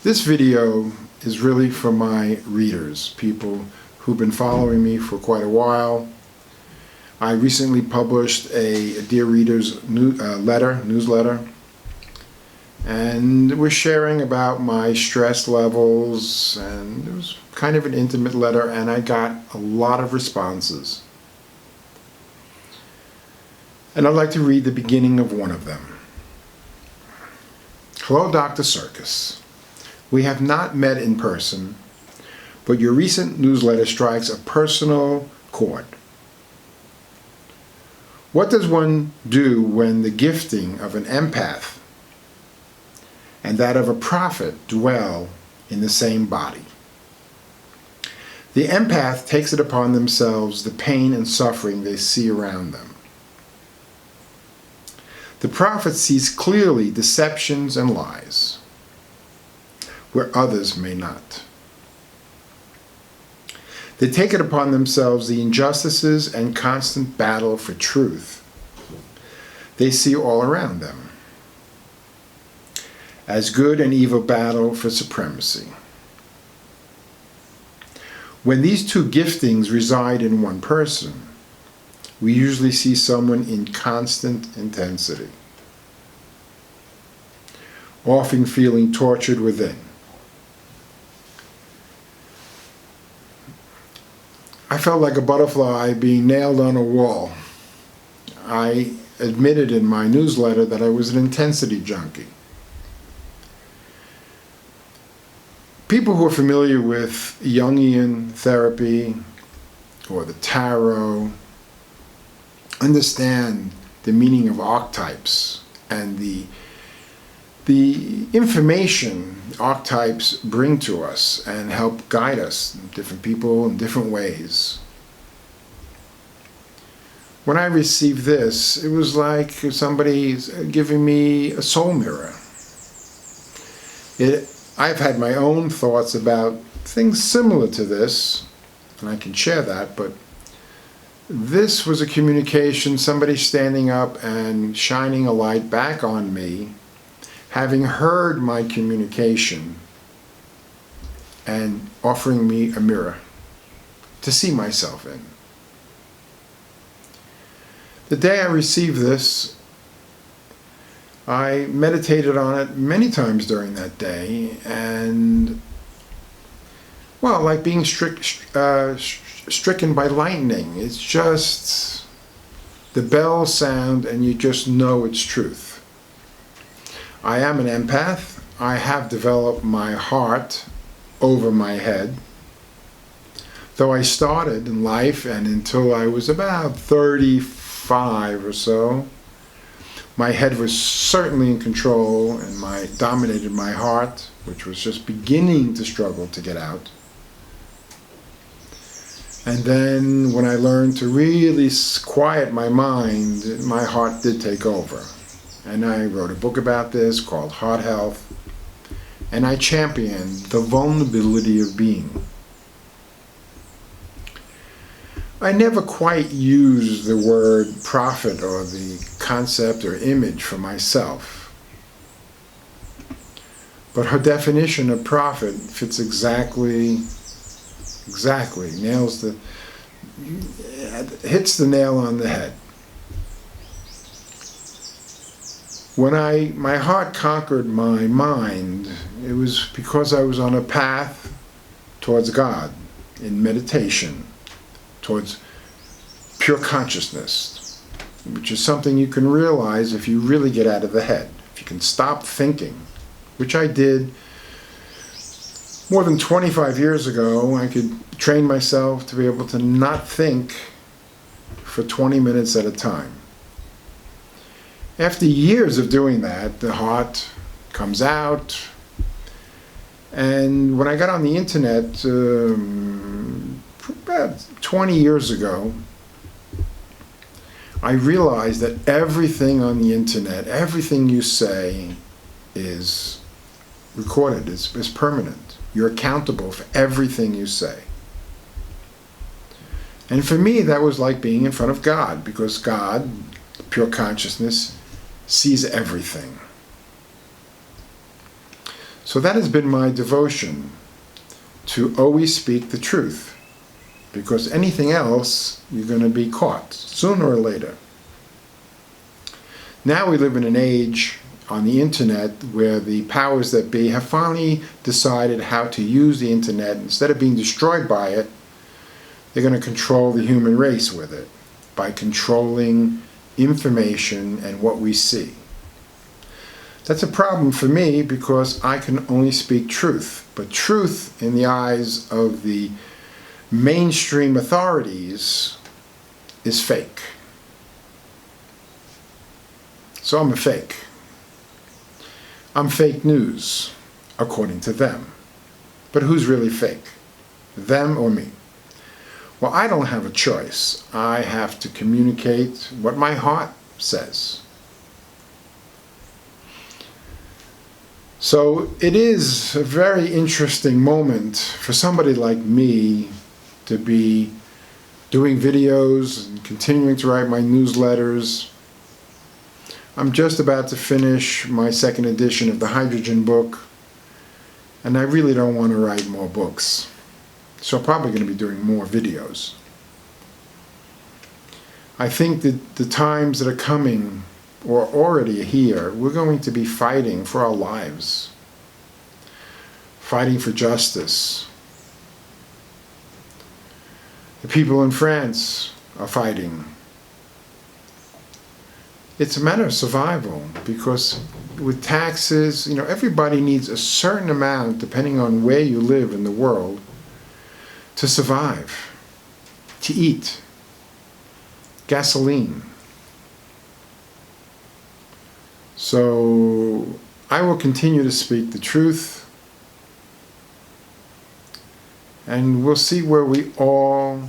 This video is really for my readers, people who've been following me for quite a while. I recently published a Dear Readers newsletter, and we're sharing about my stress levels, and it was kind of an intimate letter, and I got a lot of responses. And I'd like to read the beginning of one of them. Hello, Dr. Circus. We have not met in person, but your recent newsletter strikes a personal chord. What does one do when the gifting of an empath and that of a prophet dwell in the same body? The empath takes it upon themselves the pain and suffering they see around them. The prophet sees clearly deceptions and lies, where others may not. They take it upon themselves the injustices and constant battle for truth they see all around them, as good and evil battle for supremacy. When these two giftings reside in one person, we usually see someone in constant intensity, often feeling tortured within. I felt like a butterfly being nailed on a wall. I admitted in my newsletter that I was an intensity junkie. People who are familiar with Jungian therapy or the tarot understand the meaning of archetypes and the information archetypes bring to us and help guide us, different people in different ways. When I received this, it was like somebody giving me a soul mirror. I've had my own thoughts about things similar to this, and I can share that, but this was a communication, somebody standing up and shining a light back on me, having heard my communication and offering me a mirror to see myself in. The day I received this, I meditated on it many times during that day, and, well, like being stricken by lightning. It's just the bells sound and you just know it's truth. I am an empath. I have developed my heart over my head. Though I started in life and until I was about 35 or so, my head was certainly in control and dominated my heart, which was just beginning to struggle to get out. And then when I learned to really quiet my mind, my heart did take over. And I wrote a book about this called Heart Health, and I championed the vulnerability of being. I never quite used the word prophet or the concept or image for myself, but her definition of prophet fits exactly, hits the nail on the head. When my heart conquered my mind, it was because I was on a path towards God in meditation, towards pure consciousness, which is something you can realize if you really get out of the head. If you can stop thinking, which I did more than 25 years ago. I could train myself to be able to not think for 20 minutes at a time. After years of doing that, the heart comes out. And when I got on the internet about 20 years ago, I realized that everything on the internet, everything you say is recorded, is permanent. You're accountable for everything you say. And for me, that was like being in front of God, because God, pure consciousness, sees everything. So that has been my devotion, to always speak the truth, because anything else, you're going to be caught sooner or later. Now we live in an age on the internet where the powers that be have finally decided how to use the internet. Instead of being destroyed by it, they're going to control the human race with it by controlling information and what we see. That's a problem for me because I can only speak truth. But truth in the eyes of the mainstream authorities is fake. So I'm a fake. I'm fake news, according to them. But who's really fake? Them or me? Well, I don't have a choice. I have to communicate what my heart says. So it is a very interesting moment for somebody like me to be doing videos and continuing to write my newsletters. I'm just about to finish my second edition of the hydrogen book, and I really don't want to write more books. So I'm probably going to be doing more videos. I think that the times that are coming, or already here, we're going to be fighting for our lives, fighting for justice. The people in France are fighting. It's a matter of survival, because with taxes, everybody needs a certain amount, depending on where you live in the world, to survive, to eat, gasoline. So I will continue to speak the truth, and we'll see where we all